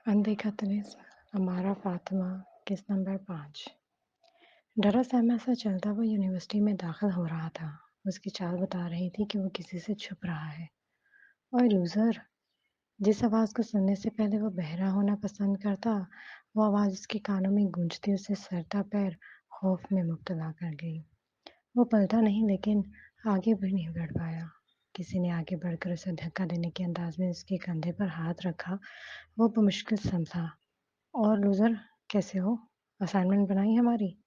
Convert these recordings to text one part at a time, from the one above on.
अनदेखा तिलिस्म हमारा फातिमा किस नंबर 5। डरा सहमा सा चलता वो यूनिवर्सिटी में दाखिल हो रहा था। उसकी चाल बता रही थी कि वो किसी से छुप रहा है। ओए लूजर। जिस आवाज को सुनने से पहले वो बहरा होना पसंद करता, वो आवाज उसके कानों में गूंजती उसे सरता पैर खौफ में मुब्तला कर गई। वो पलटा नहीं, लेकिन आगे भी नहीं बढ़ पाया। किसी ने आगे बढ़कर उसे धक्का देने के अंदाज में उसके कंधे पर हाथ रखा। वो बमुश्किल संभला। और लूज़र, कैसे हो? असाइनमेंट बनाई हमारी?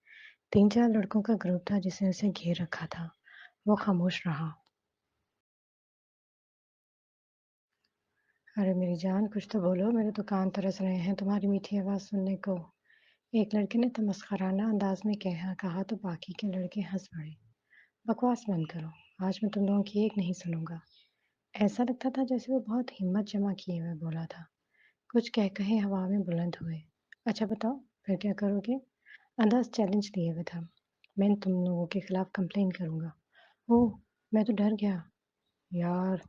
3-4 लड़कों का ग्रुप था जिसने उसे घेर रखा था। वो खामोश रहा। अरे मेरी जान, कुछ तो बोलो, मेरे तो कान तरस रहे हैं तुम्हारी मीठी आवाज़ सुनने को। एक लड़के ने तमस्खराना अंदाज में कहा तो बाकी के लड़के हंस पड़े। बकवास बंद करो, आज मैं तुम लोगों की एक नहीं सुनूंगा। ऐसा लगता था जैसे वो बहुत हिम्मत जमा किए हुए बोला था। कुछ कह कहे हवा में बुलंद हुए। अच्छा बताओ, फिर क्या करोगे? अंदाज चैलेंज लिए हुए था। मैं तुम लोगों के खिलाफ कंप्लेन करूंगा। ओह, मैं तो डर गया। यार,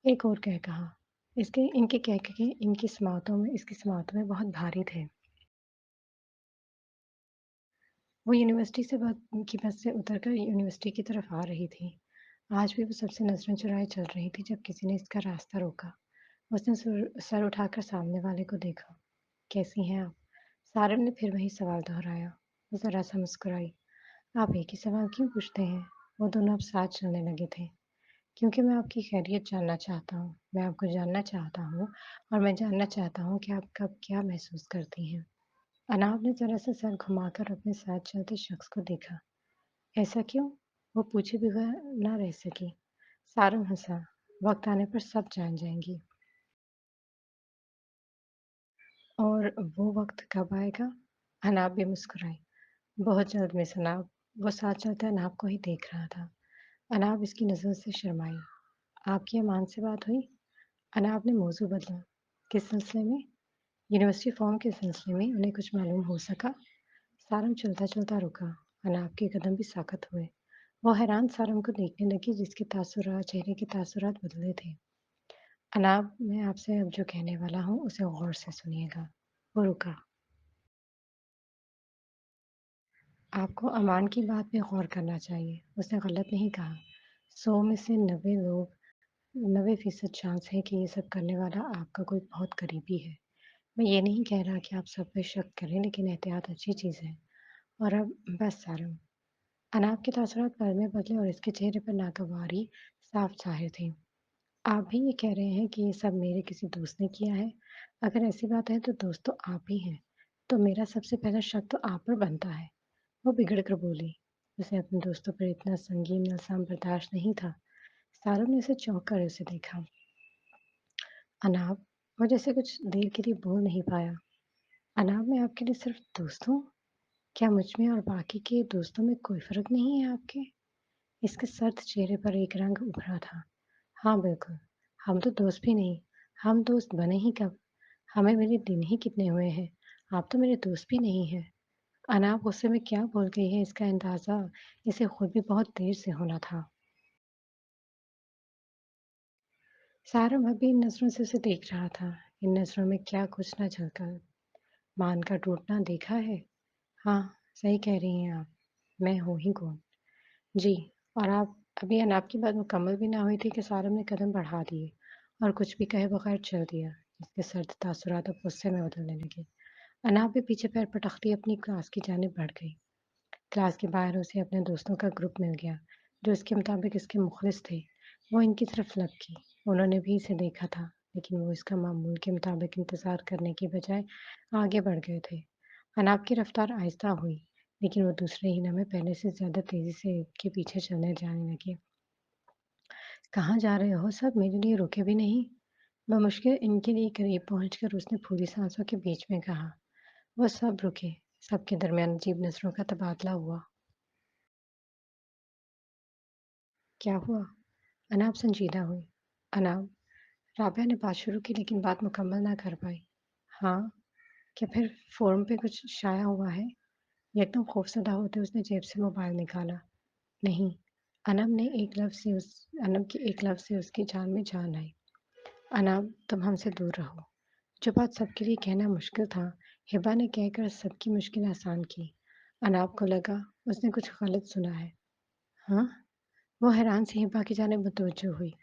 एक और कह कहा। इसके इनके कह के इसकी समातों में बहुत भारी थे। वो यूनिवर्सिटी से की बस से उतरकर यूनिवर्सिटी की तरफ आ रही थी। आज भी वो सबसे नजरें चुराए चल रही थी जब किसी ने इसका रास्ता रोका। उसने सर उठाकर सामने वाले को देखा। कैसी हैं आप? सारंग ने फिर वही सवाल दोहराया। वो जरा सा मुस्कुराई। आप एक ही सवाल क्यों पूछते हैं? वो दोनों अब साथ चलने लगे थे। क्योंकि मैं आपकी खैरियत जानना चाहता हूँ। मैं आपको जानना चाहता हूँ और मैं जानना चाहता हूँ कि आप कब क्या महसूस करती हैं। अनाब ने जरा सा सर घुमाकर अपने साथ चलते शख्स को देखा। ऐसा क्यों? वो पूछे बगैर ना रह सकी। सारंग हंसा। वक्त आने पर सब जान जाएंगी। और वो वक्त कब आएगा? अनाब भी मुस्कुराई। बहुत जल्द मिस अनाब। वो साथ चलते अनाब को ही देख रहा था। अनाब इसकी नज़र से शर्माई। आपकी अमान से बात हुई? अनाब ने मौजू बदला। किस सिलसिले में? यूनिवर्सिटी फॉर्म के सिलसिले में। उन्हें कुछ मालूम हो सका? सारंग चलता-चलता रुका। अनाब के कदम भी साकत हुए। वो हैरान सारंग को देखने लगी जिसके चेहरे के तासुरात बदले थे। अनाब, मैं आपसे अब जो कहने वाला हूँ उसे गौर से सुनिएगा। वो रुका। आपको अमान की बात पे गौर करना चाहिए। उसने गलत नहीं कहा। 100 में से 90 लोग 90% चांस है कि ये सब करने वाला आपका कोई बहुत करीबी है। मैं ये नहीं कह रहा कि आप सब पे शक करें, लेकिन एहतियात अच्छी चीज़ है। और अब बस सारंग। अनाब के तासुरात पल में बदले और इसके चेहरे पर नागवारी साफ ज़ाहिर थी। आप भी ये कह रहे हैं कि ये सब मेरे किसी दोस्त ने किया है? अगर ऐसी बात है तो दोस्त तो आप ही हैं। तो मेरा सबसे पहला शक तो आप पर बनता है। वो बिगड़ कर बोली। उसे अपने दोस्तों पर इतना संगीन इल्ज़ाम बर्दाश्त नहीं था। सारंग ने उसे चौंक कर उसे देखा। अनाब, वो जैसे कुछ देर के लिए बोल नहीं पाया। अनाब, मैं आपके लिए सिर्फ दोस्त हूँ? क्या मुझ में और बाकी के दोस्तों में कोई फ़र्क नहीं है आपके? इसके सर्द चेहरे पर एक रंग उभरा था। हाँ, बिल्कुल। हम तो दोस्त भी नहीं। हम दोस्त बने ही कब? हमें मिले दिन ही कितने हुए हैं। आप तो मेरे दोस्त भी नहीं हैं। अनाब गुस्से में क्या बोल गई है इसका अंदाज़ा इसे खुद भी बहुत देर से होना था। सारंग अभी इन नज़रों से उसे देख रहा था। इन नज़रों में क्या कुछ न झलका। मान का टूटना देखा है? हाँ, सही कह रही हैं आप। मैं हूँ ही कौन? जी। और आप? अभी अनाब की बात मुकम्मल भी ना हुई थी कि सारंग ने कदम बढ़ा दिए और कुछ भी कहे बगैर चल दिया। इसके सर्द तासुरात अब गुस्से में बदलने लगे। अनाब भी पीछे पैर पटकती अपनी क्लास की जानिब बढ़ गई। क्लास के बाहर उसे अपने दोस्तों का ग्रुप मिल गया, जो इसके मुताबिक इसके मुखलिस थे। वो इनकी तरफ लपकी। उन्होंने भी इसे देखा था, लेकिन वो इसका मामूल के मुताबिक इंतज़ार करने की बजाय आगे बढ़ गए थे। अनाब की रफ्तार आहिस्ता हुई, लेकिन वो दूसरे ही लम्हे पहले से ज़्यादा तेज़ी से के पीछे चलने जाने लगे। कहाँ जा रहे हो सब? मेरे लिए रुके भी नहीं। बमुश्किल इनके लिए करीब पहुंचकर उसने फूली सांसों के बीच में कहा। वो सब रुके। सबके दरमियान अजीब नज़रों का तबादला हुआ। क्या हुआ? अनाब संजीदा हुई। अनाब, राबिया ने बात शुरू की लेकिन बात मुकम्मल ना कर पाई। हाँ, क्या फिर फ़ोरम पे कुछ शाया हुआ है? एकदम खौफज़दा होते उसने जेब से मोबाइल निकाला। नहीं। अनब के एक लफ्ज़ से उसकी जान में जान आई। अनब, तुम हमसे दूर रहो। जो बात सबके लिए कहना मुश्किल था, हिबा ने कहकर सबकी मुश्किल आसान की। अनाब को लगा उसने कुछ गलत सुना है। हाँ? वो हैरान सी हिबा की जानिब मुतवज्जो हुई।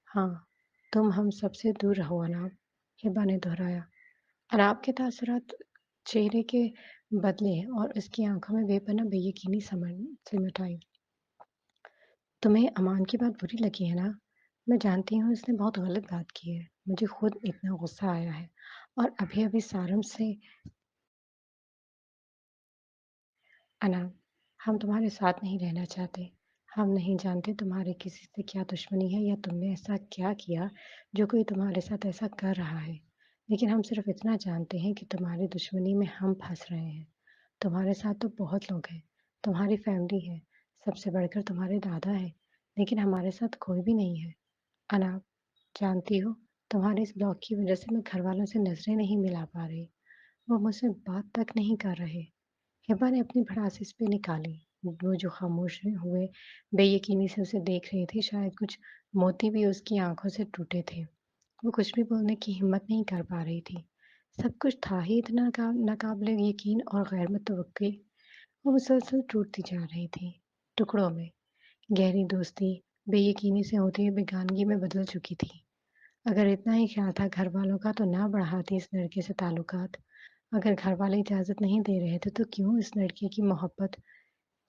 हाँ, तुम हम सबसे दूर रहो अनाब, हिबा ने दोहराया। अनाब के तासुरात चेहरे के बदले और उसकी आंखों में बेपनाह बेयकीनी सिमट आई। तुम्हें अमान की बात बुरी लगी है ना? मैं जानती हूँ उसने बहुत गलत बात की है। मुझे खुद इतना गुस्सा आया है और अभी-अभी सारम से अनाब, हम तुम्हारे साथ नहीं रहना चाहते। हम नहीं जानते तुम्हारी किसी से क्या दुश्मनी है या तुमने ऐसा क्या किया जो कोई तुम्हारे साथ ऐसा कर रहा है। लेकिन हम सिर्फ इतना जानते हैं कि तुम्हारी दुश्मनी में हम फंस रहे हैं। तुम्हारे साथ तो बहुत लोग हैं, तुम्हारी फैमिली है, सबसे बढ़कर तुम्हारे दादा हैं, लेकिन हमारे साथ कोई भी नहीं है। अनाब, जानती हो, तुम्हारे इस ब्लॉक की वजह से मैं घरवालों से नज़रें नहीं मिला पा रही। वो मुझसे बात तक नहीं कर रहे। हिबा ने अपनी भड़ास इस पे निकाली। वो जो खामोश हुए बेयकीनी से उसे देख रहे थे, शायद कुछ मोती भी उसकी आंखों से टूटे थे। वो कुछ भी बोलने की हिम्मत नहीं कर पा रही थी। सब कुछ था ही इतना नाकाबिले यकीन और गैर मुतवक्किल। वो मुसलसल टूटती जा रही थी, टुकड़ों में। गहरी दोस्ती बेयकीनी से होती हुई बेगानगी में बदल चुकी थी। अगर इतना ही ख्याल था घर वालों का तो ना बढ़ाती इस लड़के से ताल्लुकात। अगर घर वाले इजाज़त नहीं दे रहे थे तो क्यों इस लड़के की मोहब्बत।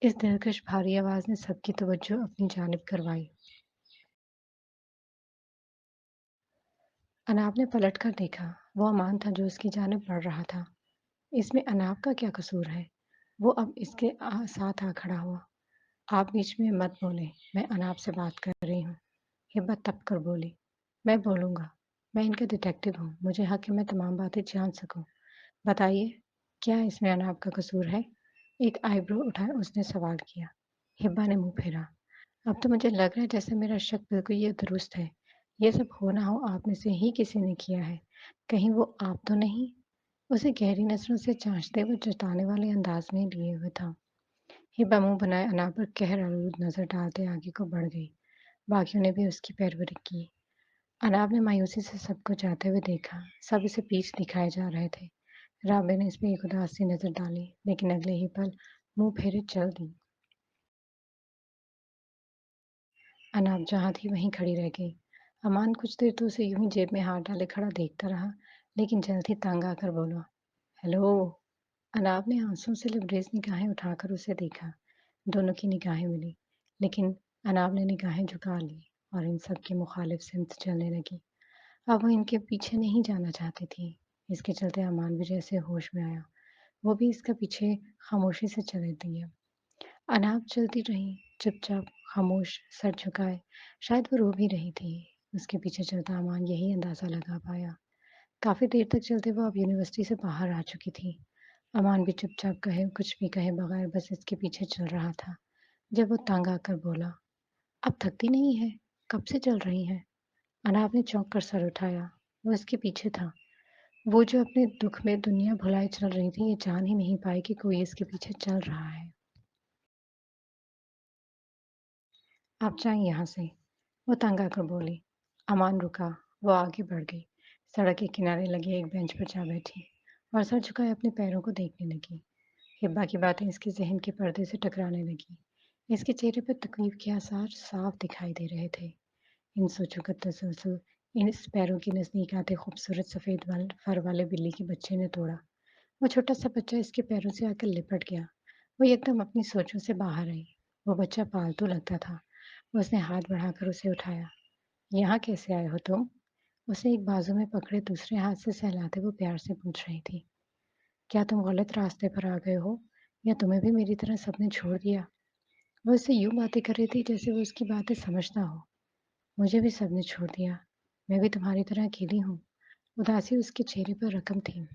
इस दिलकश भारी आवाज़ ने सबकी तवज्जो अपनी जानिब करवाई। अनाब ने पलटकर देखा। वो अमान था जो उसकी जानिब बढ़ रहा था। इसमें अनाब का क्या कसूर है? वो अब इसके साथ आ खड़ा हुआ। आप बीच में मत बोलें, मैं अनाब से बात कर रही हूँ। हिब्बत तप कर बोली। मैं बोलूँगा। मैं इनका डिटेक्टिव हूँ। मुझे हक है मैं तमाम बातें जान सकूँ। बताइए, क्या इसमें अनाब का कसूर है? एक आईब्रो उठाए उसने सवाल किया। हिब्बा ने मुँह फेरा। अब तो मुझे लग रहा है जैसे मेरा शक बिल्कुल ये दुरुस्त है। ये सब हो ना हो आप में से ही किसी ने किया है। कहीं वो आप तो नहीं? उसे गहरी नज़रों से जांचते हुए जताने वाले अंदाज में लिए हुए था। हिब्बा मुंह बनाए अनाब पर कहर आलूद नजर डालते आगे को बढ़ गई। बाकियों ने भी उसकी पैरवी की। अनाब ने मायूसी से सबको जाते हुए देखा। सब इसे पीछ दिखाए जा रहे थे। राबे ने इस पे एक उदास सी नजर डाली, लेकिन अगले ही पल मुंह फेरे चल दी। अनाब जहाँ थी वहीं खड़ी रह गई। अमान कुछ देर तो उसे यूं ही जेब में हाथ डाले खड़ा देखता रहा, लेकिन जल्द ही तंग आकर बोला, हेलो। अनाब ने आंसुओं से लबरेज निगाहें उठाकर उसे देखा। दोनों की निगाहें मिली, लेकिन अनाब ने निगाहें झुका ली और इन सब की मुखालिफ सिमत चलने लगी। अब वो इनके पीछे नहीं जाना चाहती थी। इसके चलते अमान भी जैसे होश में आया। वो भी इसका पीछे खामोशी से चले दिया। अनाप चलती रही, चुपचाप, खामोश, सर झुकाए। शायद वो रो भी रही थी। उसके पीछे चलता अमान यही अंदाज़ा लगा पाया। काफ़ी देर तक चलते वो अब यूनिवर्सिटी से बाहर आ चुकी थी। अमान भी चुपचाप कहे कुछ भी कहे बगैर बस इसके पीछे चल रहा था। जब वो तंग आकर बोला, अब थकती नहीं है? कब से चल रही हैं? अनाप ने चौंक कर सर उठाया। वो इसके पीछे था। वो जो अपने दुख में दुनिया भुलाए चल रही थी, ये जान ही नहीं पाई कि कोई इसके पीछे चल रहा है। आप जाएँ यहाँ से, वो तंग आकर बोली। अमान रुका, वो आगे बढ़ गई। सड़क के किनारे लगी एक बेंच पर जा बैठी और सर झुकाए अपने पैरों को देखने लगी। हिब्बा की बातें इसके ज़हन के पर्दे से टकराने लगी। इसके चेहरे पर तकलीफ के आसार साफ दिखाई दे रहे थे। इन सोचों का तसलसल इन इस पैरों के नज़दीक आते खूबसूरत सफ़ेद फर वाले बिल्ली के बच्चे ने तोड़ा। वो छोटा-सा बच्चा इसके पैरों से आकर लिपट गया। वो एकदम अपनी सोचों से बाहर आई। वो बच्चा पालतू लगता था। उसने हाथ बढ़ाकर उसे उठाया। यहाँ कैसे आए हो तुम? उसे एक बाजू में पकड़े दूसरे हाथ से सहलाते वो प्यार से पूछ रही थी। क्या तुम गलत रास्ते पर आ गए हो? या तुम्हें भी मेरी तरह सबने छोड़ दिया? वो उससे यूं बातें कर रही थी जैसे वो उसकी बातें समझता हो। मुझे भी सबने छोड़ दिया। मैं भी तुम्हारी तरह अकेली हूँ। उदासी उसके चेहरे पर रकम थी।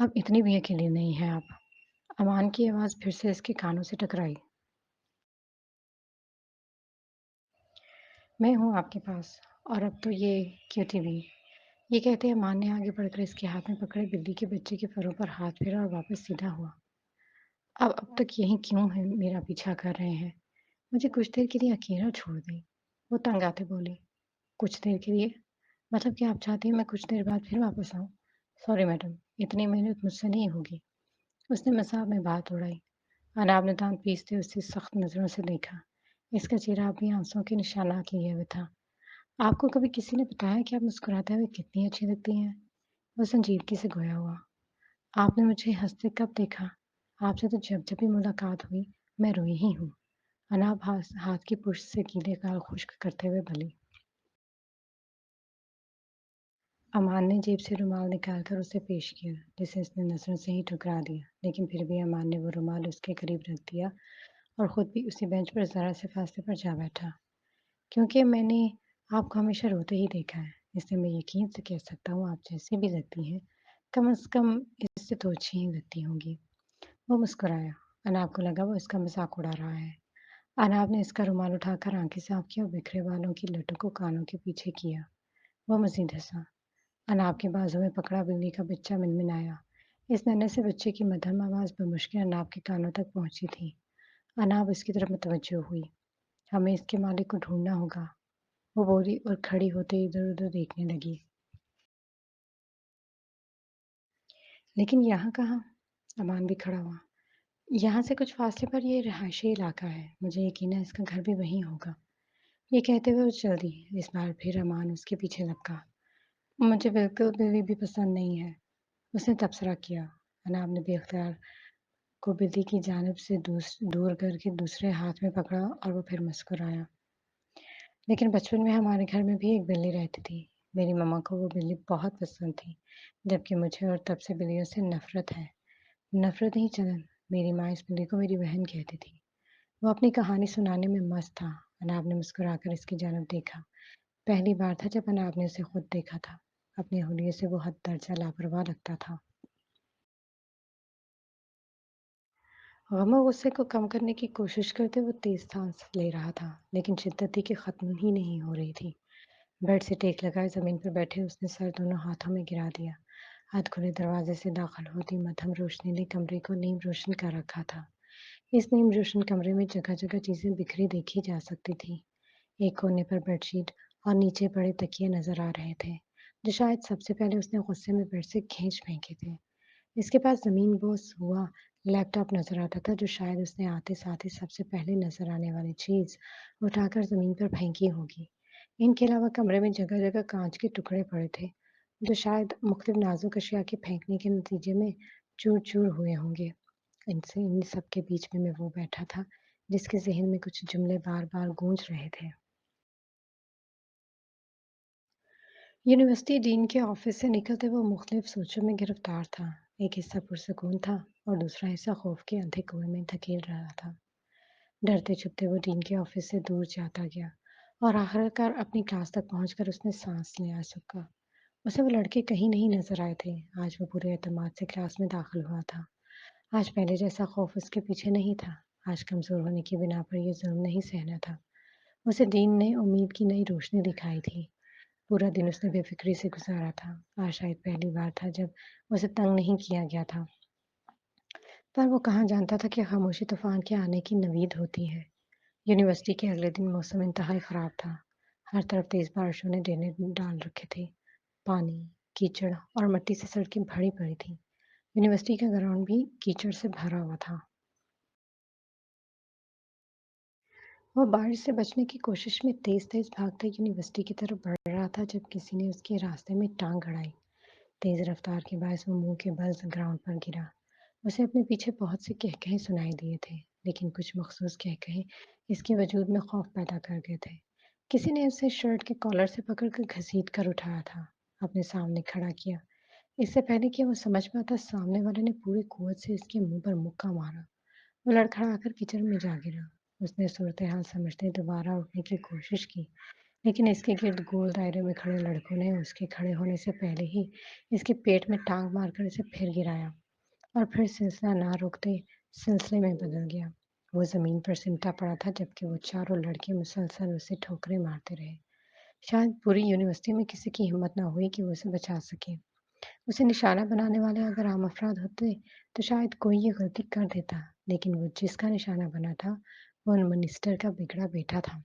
अब इतनी भी अकेली नहीं है आप। अमान की आवाज़ फिर से इसके कानों से टकराई। मैं हूँ आपके पास और अब तो ये क्यूटी भी। ये कहते अमान ने आगे बढ़कर इसके हाथ में पकड़े बिल्ली के बच्चे के फरों पर हाथ फेरा और वापस सीधा हुआ। अब तक यहीं क्यों है मेरा पीछा कर रहे हैं? मुझे कुछ देर के लिए अकेला छोड़ दें। वो तंग आते बोली। कुछ देर के लिए? मतलब कि आप चाहती हैं मैं कुछ देर बाद फिर वापस आऊँ? सॉरी मैडम, इतनी मेहनत मुझसे नहीं होगी। उसने मज़ाक में बात उड़ाई। अनाब ने दाँत पीसते उसे सख्त नज़रों से देखा। इसका चेहरा भी आँसुओं के निशानात लिए हुए था। आपको कभी किसी ने बताया कि आप मुस्कुराते हुए कितनी अच्छी दिखती हैं? वो संजीदगी से खोया हुआ। आपने मुझे हँसते कब देखा? आपसे तो जब-जब भी मुलाकात हुई, मैं रोई ही हूँ। अनाब हाथ हाथ की पुष्ट से गीले गाल खुश्क करते हुए बोली। अमान ने जेब से रुमाल निकालकर उसे पेश किया, जिसे उसने नज़रों से ही ठुकरा दिया। लेकिन फिर भी अमान ने वो रुमाल उसके करीब रख दिया और खुद भी उसी बेंच पर ज़रा से फासले पर जा बैठा। क्योंकि मैंने आपको हमेशा रोते ही देखा है, इसलिए मैं यकीन से कह सकता हूँ आप जैसी भी लगती हैं, कम से कम इससे तो अच्छी ही लगती होंगी। वो मुस्कुराया। अनाब को लगा वो इसका मज़ाक उड़ा रहा है। अनाब ने इसका रुमाल उठाकर आंखें साफ की और बिखरे बालों की लटों को कानों के पीछे किया। वो मज़ीद हँसा। अनाब के बाजू में पकड़ा बिल्ली का बच्चा मिनमिनाया। इस नन्हे से बच्चे की मध्यम आवाज़ बमुश्किल अनाब के कानों तक पहुँची थी। अनाब उसकी तरफ मुतवज्जो हुई। हमें इसके मालिक को ढूँढना होगा। वो बोली और खड़ी होते इधर-उधर देखने लगी। लेकिन यहाँ कहाँ? अमान भी खड़ा हुआ। यहाँ से कुछ फासले पर ये रिहायशी इलाका है। मुझे यकीन है इसका घर भी वहीं होगा। ये कहते हुए वो चल दी। इस बार फिर अमान उसके पीछे लपका। मुझे बिल्कुल बिल्ली भी पसंद नहीं है। उसने तबसरा किया। अनाब ने बेख्तियार को बिल्ली की जानिब से दूर करके दूसरे हाथ में पकड़ा और वो फिर मुस्कुराया। लेकिन बचपन में हमारे घर में भी एक बिल्ली रहती थी। मेरी मम्मा को वो बिल्ली बहुत पसंद थी, जबकि मुझे और तब से बिल्लियों से नफ़रत है। नफ़रत नहीं चलन, मेरी माँ इस बिल्ली को मेरी बहन कहती थी। वो अपनी कहानी सुनाने में मस्त था। अनाब ने मुस्कुराकर इसकी जानिब देखा। पहली बार था जब अनाब ने उसे खुद देखा था। अपने हुलिये से वो हद दर्जा लापरवाह लगता था। गम और गुस्से को कम करने की कोशिश करते वो तेज सांस ले रहा था, लेकिन शिद्दत थी कि ख़त्म ही नहीं हो रही थी। बेड से टेक लगाए ज़मीन पर बैठे उसने सर दोनों हाथों में गिरा दिया। हाथ खुले दरवाजे से दाखिल होती मध्यम रोशनी ने कमरे को नीम रोशन कर रखा था। इस नीम रोशन कमरे में जगह-जगह चीज़ें बिखरी देखी जा सकती थी। एक कोने पर बेडशीट और नीचे पड़े तकिए नज़र आ रहे थे, जो शायद सबसे पहले उसने गुस्से में बेड से खींच फेंके थे। इसके पास ज़मीन बोस हुआ लैपटॉप नज़र आता था, जो शायद उसने आते साथ ही सबसे पहले नज़र आने वाली चीज़ उठाकर ज़मीन पर फेंकी होगी। इनके अलावा कमरे में जगह-जगह कांच के टुकड़े पड़े थे, जो शायद मुख्तलिफ नाज़ुक अशिया के फेंकने के नतीजे में चूर-चूर हुए होंगे। इनसे इन सब के बीच में वो बैठा था, जिसके ज़हन में कुछ जुमले बार-बार गूंज रहे थे। यूनिवर्सिटी डीन के ऑफिस से निकलते वो मुख्तलिफ सोचों में गिरफ्तार था। एक हिस्सा पुरसकून था और दूसरा हिस्सा खौफ के अंधे कुएं में धकेल रहा था। डरते छुपते वो डीन के ऑफिस से दूर जाता गया और आखिरकार अपनी क्लास तक पहुंचकर उसने सांस लिया सका। उसे वो लड़के कहीं नहीं नजर आए थे। आज वो पूरे एतमाद से क्लास में दाखिल हुआ था। आज पहले जैसा खौफ उसके पीछे नहीं था। आज कमजोर होने की बिना पर यह जुल्म नहीं सहना था। उसे डीन ने उम्मीद की नई रोशनी दिखाई थी। पूरा दिन उसने बेफ़िक्री से गुज़ारा था। आज शायद पहली बार था जब उसे तंग नहीं किया गया था। पर वो कहाँ जानता था कि खामोशी तूफ़ान के आने की नवीद होती है। यूनिवर्सिटी के अगले दिन मौसम इंतहाई ख़राब था। हर तरफ तेज़ बारिशों ने डेरे डाल रखे थे। पानी, कीचड़ और मिट्टी से सड़कें भरी पड़ी थीं। यूनिवर्सिटी का ग्राउंड भी कीचड़ से भरा हुआ था। वो बारिश से बचने की कोशिश में तेज़-तेज़ भागता यूनिवर्सिटी की तरफ बढ़ रहा था जब किसी ने उसके रास्ते में टाँग अड़ाई। तेज रफ्तार के बायस वो मुंह के बल ग्राउंड पर गिरा। उसे अपने पीछे बहुत से कहकहे सुनाई दिए थे, लेकिन कुछ मखसूस कहकहे इसके वजूद में खौफ पैदा कर गए थे। किसी ने उसे शर्ट के कॉलर से पकड़कर घसीट कर उठाया था, अपने सामने खड़ा किया। इससे पहले कि वो समझ पाता, सामने वाले ने पूरी कुवत से इसके मुंह पर मुक्का मारा। वो लड़खड़ाकर किचन में जा गिरा। उसने सूरत हाल समझते दोबारा उठने की कोशिश की, लेकिन इसके गिर्द गोल दायरे में खड़े लड़कों ने उसके खड़े होने से पहले ही इसके पेट में टांग मारकर इसे फिर गिराया और फिर सिलसिला ना रुकते सिलसिले में बदल गया। वो जमीन पर सिमटा पड़ा था जबकि वो चारों लड़के मुसलसल उसे ठोकरें मारते रहे। शायद पूरी यूनिवर्सिटी में किसी की हिम्मत ना हुई कि वो उसे बचा सके। उसे निशाना बनाने वाले अगर आम अफराद होते तो शायद कोई ये गलती कर देता, लेकिन वो जिसका निशाना बना था वो उन मिनिस्टर का बिगड़ा बेटा था।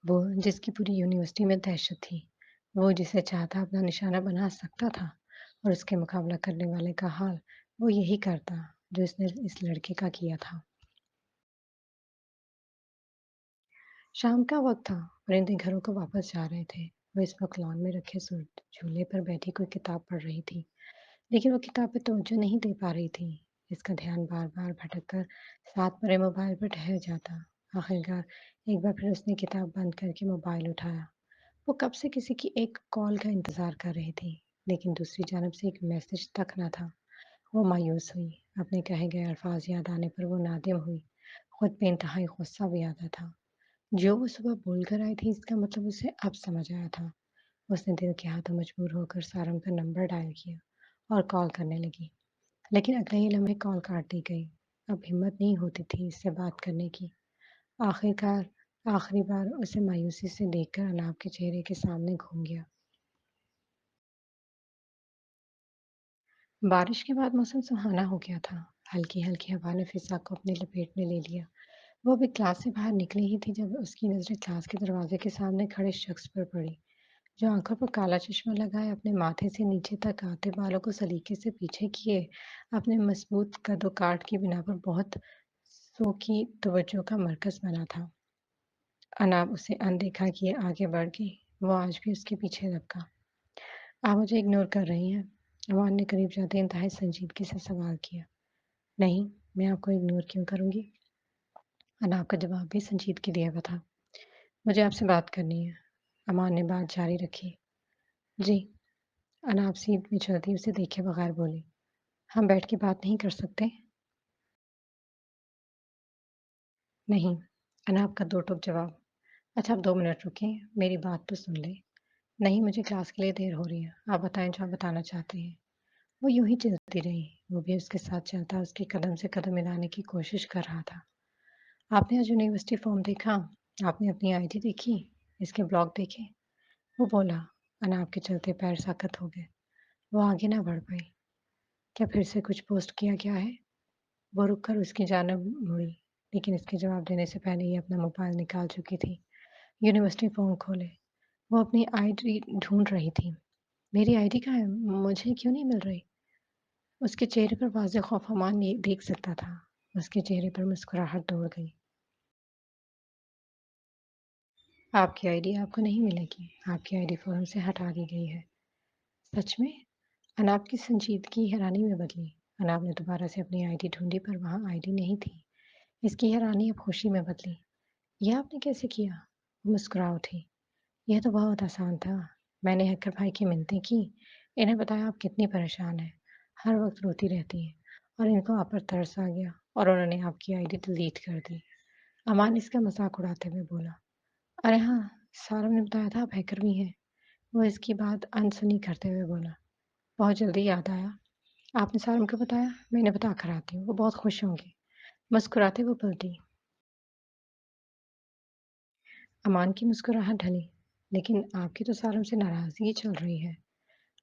वो जिसकी पूरी यूनिवर्सिटी में दहशत थी। वो जिसे चाहता अपना निशाना बना सकता था और उसके मुकाबला करने वाले का हाल वो यही करता जो इसने इस लड़के का किया था। शाम का वक़्त था, परिंदे घरों को वापस जा रहे थे। वो इस वक़्त लॉन में रखे झूले पर बैठी कोई किताब पढ़ रही थी, लेकिन वो किताब पे तवज्जो नहीं दे पा रही थी। इसका ध्यान बार-बार भटक कर साथ पड़े मोबाइल पर ठहर जाता। आखिरकार एक बार फिर उसने किताब बंद करके मोबाइल उठाया। वो कब से किसी की एक कॉल का इंतज़ार कर रही थी, लेकिन दूसरी जानब से एक मैसेज तक ना था। वो मायूस हुई। अपने कहे गए अल्फाज़ याद आने पर वो नादिम हुई। खुद पे इंतहाई गुस्सा भी आता था। जो वो सुबह बोल कर आई थी इसका मतलब उसे अब समझ आया था। उसने दिल के हाथों मजबूर होकर सारंग का नंबर डायल किया और कॉल करने लगी। लेकिन अगले ही लम्हे कॉल काट दी गई। अब हिम्मत नहीं होती थी इससे बात करने की। आखिरकार आखिरी बार उसे मायूसी से देखकर अनाब के चेहरे के सामने घूम गया। बारिश के बाद मौसम सुहाना हो गया था। हल्की-हल्की हवा ने फिज़ा को अपनी लपेट में ले लिया। वो अभी क्लास से बाहर निकली ही थी जब उसकी नज़रें क्लास के दरवाजे के सामने खड़े शख्स पर पड़ी, जो आंखों पर काला चश्मा लगाए अपने माथे से नीचे तक आते बालों को सलीके से पीछे किए, अपने मजबूत कद-ओ-काठ की बिना पर बहुत सो की तवज्जो का मरकज़ बना था। अनाब उसे अनदेखा किए आगे बढ़ गई। वो आज भी उसके पीछे लपका। "आप मुझे इग्नोर कर रही हैं?" अमान ने करीब जाते इंतहाई संजीदगी से सवाल किया। "नहीं, मैं आपको इग्नोर क्यों करूँगी?" अनाब का जवाब भी संजीदगी दिया हुआ था। "मुझे आपसे बात करनी है।" अमान ने बात जारी रखी। "जी।" अनाब सीट में चलती उसे देखे बगैर बोली। "हम बैठ के बात नहीं कर सकते?" "नहीं।" अनाब का दो टूक जवाब। "अच्छा आप 2 मिनट रुकिए, मेरी बात तो सुन लें।" "नहीं, मुझे क्लास के लिए देर हो रही है। आप बताएँ जो आप बताना चाहते हैं।" वो यूँ ही चलती रही। वो भी उसके साथ चलता उसके कदम से कदम मिलाने की कोशिश कर रहा था। "आपने आज यूनिवर्सिटी फॉर्म देखा? आपने अपनी आईडी देखी? इसके ब्लॉग देखे?" वो बोला। अनाब के चलते पैर सख्त हो गए। वो आगे ना बढ़ पाई। "क्या फिर से कुछ पोस्ट किया गया है?" वो रुक कर उसकी जानब मुड़ी, लेकिन इसके जवाब देने से पहले ही अपना मोबाइल निकाल चुकी थी। यूनिवर्सिटी फॉर्म खोले। वो अपनी आईडी ढूँढ रही थी। "मेरी आईडी कहाँ है? मुझे क्यों नहीं मिल रही?" उसके चेहरे पर वाज़ेह खौफ अमान ये देख सकता था। उसके चेहरे पर मुस्कुराहट दौड़ गई। "आपकी आईडी आपको नहीं मिलेगी। आपकी आईडी फ़ोरम से हटा दी गई है।" "सच में?" अनाब की संजीदगी हैरानी में बदली। अनाब ने दोबारा से अपनी आईडी ढूँढी पर वहाँ आईडी नहीं थी। इसकी हैरानी अब खुशी में बदली। "यह आपने कैसे किया?" वो मुस्कुरा उठी। "यह तो बहुत आसान था। मैंने हैकर भाई की मिन्नतें की, इन्हें बताया आप कितनी परेशान हैं, हर वक़्त रोती रहती हैं और इनको आप पर तरस आ गया और उन्होंने आपकी आईडी डिलीट कर दी।" अमान इसका मज़ाक उड़ाते हुए बोला। "अरे हाँ, सारव ने बताया था आप हैकर भी हैं।" वो इसकी बात अनसुनी करते हुए बोला। "बहुत जल्दी याद आया। आपने सारव को बताया? मैं इन्हें बता कर आती हूँ, वो बहुत खुश होंगे।" मुस्कुराते वो पलटी। अमान की मुस्कुराहट ढली। "लेकिन आपकी तो सारव से नाराज़गी चल रही है।"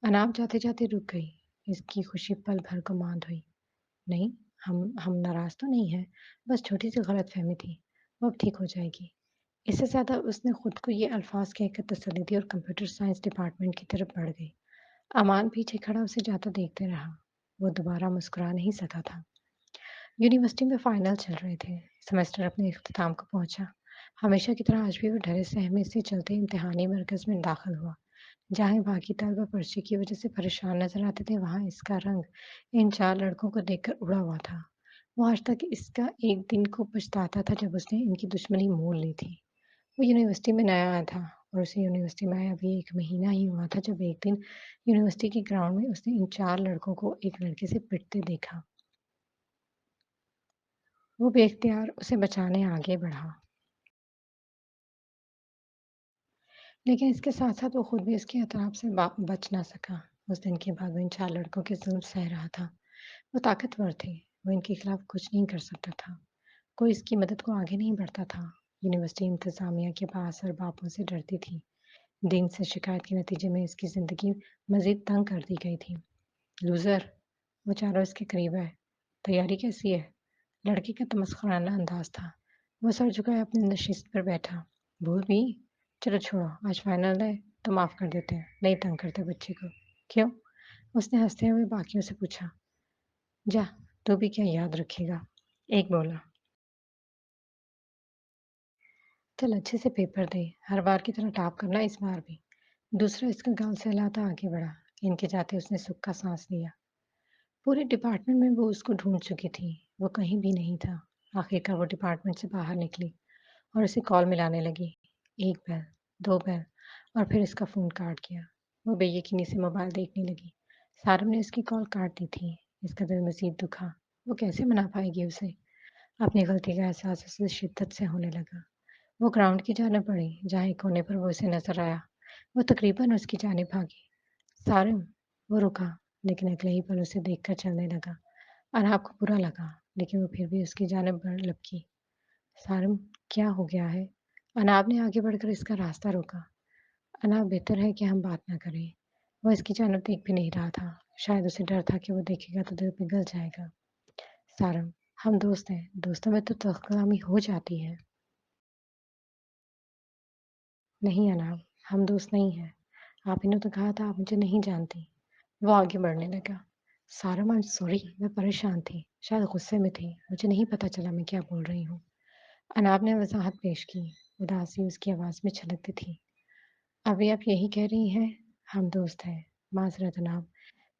अनाब जाते-जाते रुक गई। इसकी खुशी पल भर को मांद हुई। "नहीं, हम नाराज़ तो नहीं हैं, बस छोटी-सी गलतफ़हमी थी। वो अब ठीक हो जाएगी।" इससे ज़्यादा उसने खुद को ये अल्फ़ाज़ कहकर तसल्ली दी और कंप्यूटर साइंस डिपार्टमेंट की तरफ बढ़ गई। अमान पीछे खड़ा उसे जाता देखते रहा। वो दोबारा मुस्कुरा नहीं सका था। यूनिवर्सिटी में फाइनल चल रहे थे। सेमेस्टर अपने इख्तिताम को पहुंचा। हमेशा की तरह आज भी वो डरे सहमे से चलते इम्तिहानी मरकज़ में दाखिल हुआ। जहाँ बाकी तलबा पर्चे की वजह से परेशान नजर आते थे, वहाँ इसका रंग इन 4 लड़कों को देखकर उड़ा हुआ था। वो आज तक इसका एक दिन को पछताता था जब उसने इनकी दुश्मनी मोल ली थी। वो यूनिवर्सिटी में नया आया था और उसे यूनिवर्सिटी में आए अभी 1 महीना ही हुआ था जब एक दिन यूनिवर्सिटी के ग्राउंड में उसने इन 4 लड़कों को एक लड़के से पिटते देखा। वो बेख्तियार उसे बचाने आगे बढ़ा, लेकिन इसके साथ-साथ वो खुद भी उसके अतराफ से बा बच ना सका। उस दिन के बाद वो इन 4 लड़कों के ज़ुल्म सह रहा था। वो ताकतवर थे, वो इनके खिलाफ कुछ नहीं कर सकता था। कोई इसकी मदद को आगे नहीं बढ़ता था। यूनिवर्सिटी इंतज़ामिया के बाअसर बापों से डरती थी। दिन से शिकायत के नतीजे में इसकी ज़िंदगी मज़ीद तंग कर दी गई थी। लूज़र! वो चारों इसके करीब आए। "तैयारी कैसी है?" लड़के का तमस्खुराना अंदाज़ था। वो सर झुकाए अपनी नशिस्त पर बैठा। "भूल गई? चलो छोड़ो, आज फाइनल है, तो माफ़ कर देते हैं, नहीं तंग करते बच्चे को। क्यों? उसने हँसते हुए बाकियों से पूछा। जा, तू भी क्या याद रखेगा? एक बोला। चल अच्छे से पेपर दे, हर बार की तरह टॉप करना इस बार भी। दूसरा इसका गाल सहलाता आगे बढ़ा। इनके जाते उसने सुख का सांस लिया। पूरे डिपार्टमेंट में वो उसको ढूंढ चुकी थी। वो कहीं भी नहीं था। आखिरकार वो डिपार्टमेंट से बाहर निकली और उसे कॉल मिलाने लगी। एक बैल, दो बैल और फिर इसका फ़ोन काट गया। वो बेयकीनी से मोबाइल देखने लगी। सारम ने उसकी कॉल काट दी थी। इसका दिल मज़ीद दुखा। वो कैसे मना पाएगी उसे? अपनी गलती का एहसास उसे शिद्दत से होने लगा। वो ग्राउंड की जानिब बढ़ी, जहाँ एक कोने पर वो उसे नज़र आया। वो तकरीबन उसकी जानिब भागी। सारम! वो रुका, लेकिन अगले ही पल उसे देखकर चलने लगा। अनाब को बुरा लगा, लेकिन वो फिर भी उसकी जानिब लपकी। सारम, क्या हो गया है? अनाब ने आगे बढ़कर इसका रास्ता रोका। अनाब, बेहतर है कि हम बात ना करें। वो इसकी जानिब देख भी नहीं रहा था। शायद उसे डर था कि वो देखेगा तो दिल पिघल जाएगा। सारम, हम दोस्त हैं। दोस्तों में तो तहकलामी हो जाती है। नहीं अनाब, हम दोस्त नहीं हैं। आप ही ने तो कहा था आप मुझे नहीं जानती। वो आगे बढ़ने लगा। सारम, आई एम सॉरी, मैं परेशान थी। शायद गुस्से में थी। मुझे नहीं पता चला मैं क्या बोल रही हूँ। अनाब ने वजाहत पेश की। उदासी उसकी आवाज़ में छलकती थी। अभी आप यही कह रही हैं, हम दोस्त हैं। माज़रत अनाब,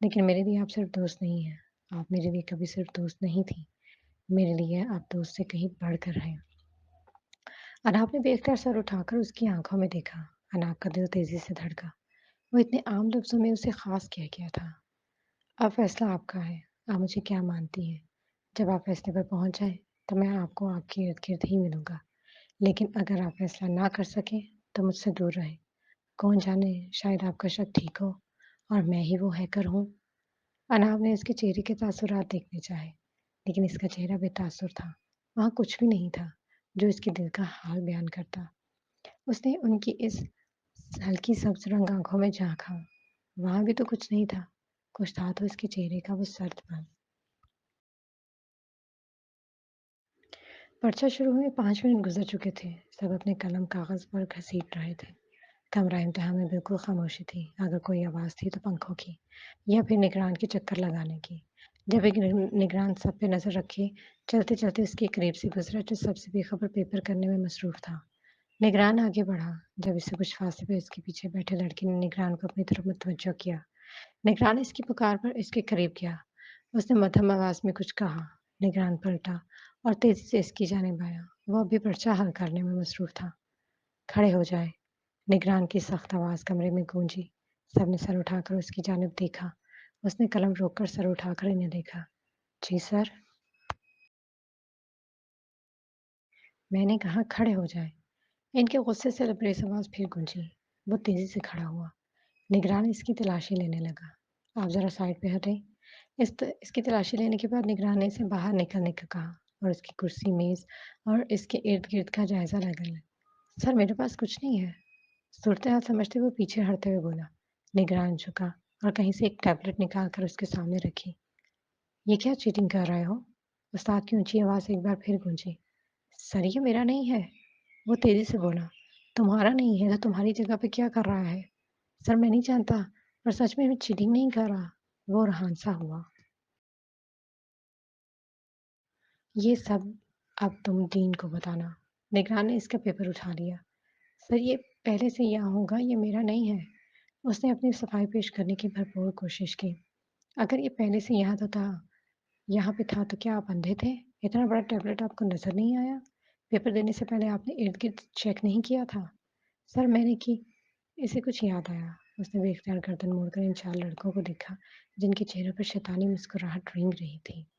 लेकिन मेरे लिए आप सिर्फ दोस्त नहीं हैं। आप मेरे लिए कभी सिर्फ दोस्त नहीं थी। मेरे लिए आप दोस्त से कहीं बढ़कर हैं। अनाब ने बेख्तियार सर उठाकर उसकी आंखों में देखा। अनाब का दिल तेजी से धड़का। वो इतने आम लफ्ज़ों में उसे ख़ास कह गया था। अब फ़ैसला आपका है। आप मुझे क्या मानती हैं? जब आप फ़ैसले पर पहुँच जाएँ, तो मैं आपको आपके इर्द-गिर्द ही मिलूँगा। लेकिन अगर आप फ़ैसला ना कर सकें, तो मुझसे दूर रहें। कौन जाने, शायद आपका शक ठीक हो और मैं ही वो हैकर हूँ। अनाब ने उसके चेहरे के तासुरात देखने चाहे, लेकिन इसका चेहरा बेतासुर था। वहाँ कुछ भी नहीं था, जो इसके दिल का हाल बयान करता। उसने उनकी इस हल्की सब्ज़ रंग आँखों में झाँका। वहाँ भी तो कुछ नहीं था। कुछ था तो इसके चेहरे का वो सर्द पन। पर्चा शुरू हुए 5 मिनट गुज़र चुके थे। सब अपने कलम कागज़ पर घसीट रहे थे। कमरा इम्तिहान में बिल्कुल खामोशी थी। अगर कोई आवाज़ थी तो पंखों की या फिर निगरान के चक्कर लगाने की। जब एक निगरान सब पे नज़र रखे चलते-चलते उसके करीब से गुज़रा जो सबसे बेखबर पेपर करने में मसरूफ़ था। निगरान आगे बढ़ा। जब इससे कुछ फासले पे उसके पीछे बैठे लड़के ने निगरान को अपनी तरफ मुतवज्जो किया। निगरान इसकी पुकार पर इसके करीब गया। उसने मध्यम आवाज़ में कुछ कहा। निगरान पलटा और तेज़ी से इसकी जानिब आया। वो अभी पर्चा हल करने में मसरूफ़ था। खड़े हो जाएँ। निगरान की सख्त आवाज़ कमरे में गूंजी। सबने सर उठाकर उसकी जानिब देखा। उसने कलम रोककर सर उठाकर इन्हें देखा। जी सर, मैंने कहा खड़े हो जाएँ। इनके गुस्से से लबरेज आवाज़ फिर गूंजी। वो तेज़ी से खड़ा हुआ। निगरान इसकी तलाशी लेने लगा। आप ज़रा साइड पे हटें। इसकी तलाशी लेने के बाद निगरान ने इसे बाहर निकलने को कहा और उसकी कुर्सी, मेज़ और इसके इर्द-गिर्द का जायज़ा लेने लगा। सर, मेरे पास कुछ नहीं है। सूरत-ए-हाल समझते हुए पीछे हटते हुए बोला। निगरान झुका और कहीं से एक टैबलेट निकाल कर उसके सामने रखी। ये क्या चीटिंग कर रहे हो? उस्ताद की ऊंची आवाज़ एक बार फिर गूंजी। सर, ये मेरा नहीं है। वो तेजी से बोला। तुम्हारा नहीं है तो तुम्हारी जगह पे क्या कर रहा है? सर, मैं नहीं जानता, पर सच में मैं चीटिंग नहीं कर रहा। वो रहानसा हुआ। ये सब अब तुम डीन को बताना। निगरान ने इसका पेपर उठा लिया। सर, ये पहले से यहाँ होगा, ये मेरा नहीं है। उसने अपनी सफाई पेश करने की भरपूर कोशिश की। अगर ये पहले से यहाँ पे था तो क्या आप अंधे थे? इतना बड़ा टैबलेट आपको नज़र नहीं आया? पेपर देने से पहले आपने इर्द-गिर्द चेक नहीं किया था? सर, मैंने की। इसे कुछ याद आया। उसने बेख्तियार गर्दन मोड़कर इन 4 लड़कों को देखा, जिनके चेहरों पर शैतानी मुस्कुराहट रेंग रही थी।